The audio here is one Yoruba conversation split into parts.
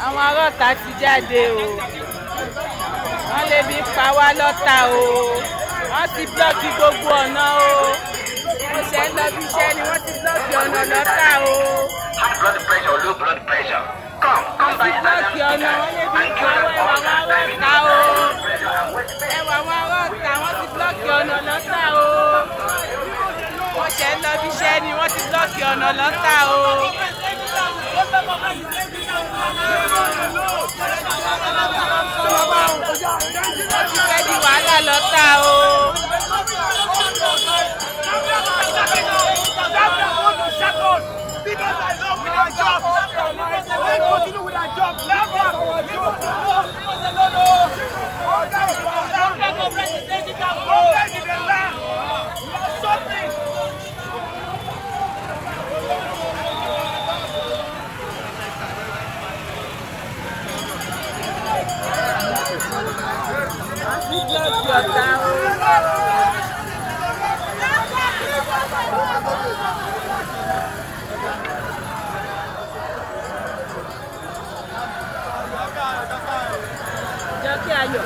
Àwọn arọ́ta ti jáde o. Wọ́n lè bí pa wá lọ́ta o. Wọ́n ti blọ́ọ̀kì gbogbo ọ̀nà o. Mo ṣe ń lọ bí iṣẹ́ ni wọ́n ti blọ́ọ̀kì ọ̀nà lọ́ta o. High blood pressure, low blood pressure. Come by blọ́ọ̀kì ọ̀nà wọ́n lè bí pa wá ẹ̀wà wọn arọ́ta o. Ẹ̀wà wọn arọ́ta wọ́n ti blọ́ọ̀kì ọ̀nà lọ́ta o. Mo ṣe ń lọ bí iṣẹ́ ni wọ́n ti blọ́ọ̀kì ọ̀nà lọ́ta o. Wọ́n ti fẹ́ di wàhálà lọ́ta o. Jọ́kẹ́ ayọ̀.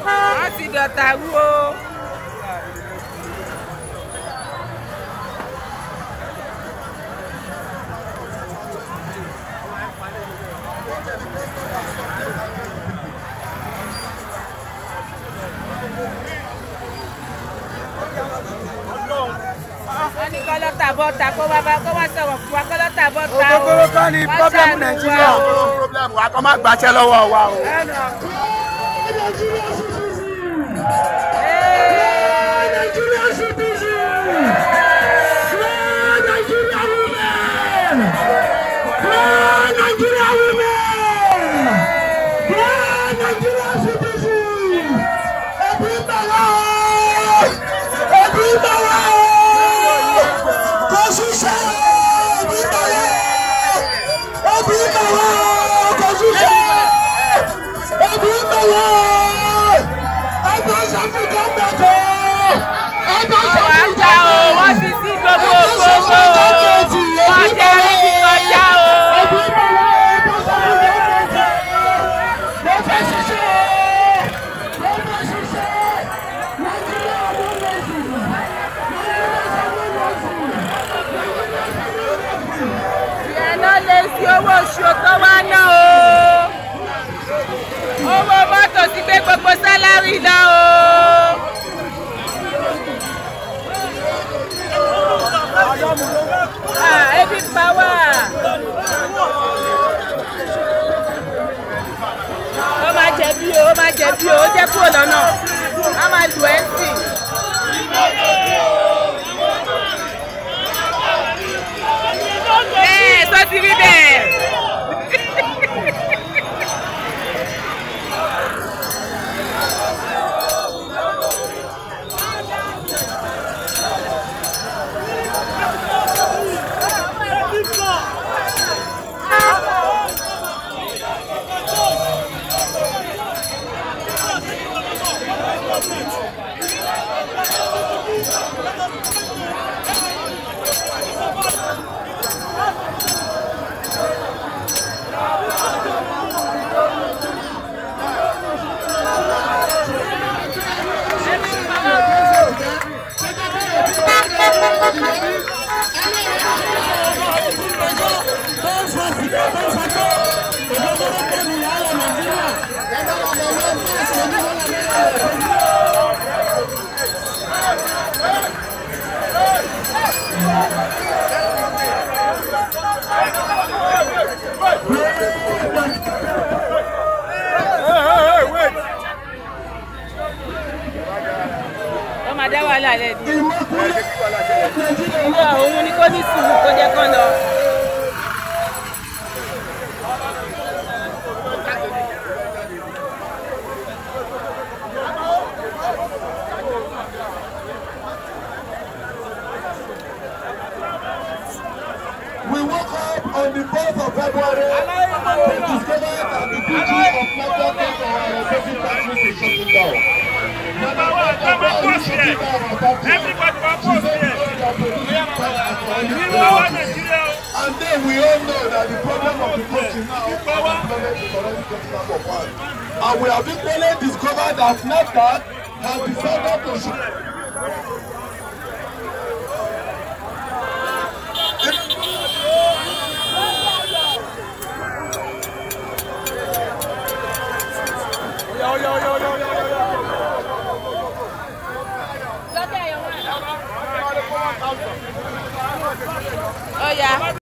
Wọ́n ti dọ̀tà rú o. Wọ́n ní kọ́lọ́tà bọ́ta kó wá sọ̀rọ̀ fún wa kọ́lọ́tà bọ́ta o. Ògógóró kan ní pọ́blẹ́mù Nàìjíríà. Pọ́blẹ́mù wa kọ́ má gbàṣẹ́ lọ́wọ́ wa o. Wọ́n ti sí gbogbo wọ́n jẹ́ rí kọjá o. Ìyẹn lè fi owó oṣù tó wá ná o. Owó mọ́tò ti gbé gbogbo sálárì lọ o. Ebi pa wá. Ó máa jẹ̀bi o, ó jẹ́ kúrò lọ́nà. A máa lù ẹ́ sí. Bẹ́ẹ̀ sọ ti rí bẹ́ẹ̀. Dá wàhálà lẹ ní. Ìwọ òun ni kò ní sùúrù kó jẹ́ kán lọ. We woke up on the 4th of February to discover that the PG of Nigeria and our basic factories is shutting down. post here. Everybody will post here. And then we all know that the problem of the country now is and we have equally discovered that NAFDAC has decided to shoot. Oh yeah.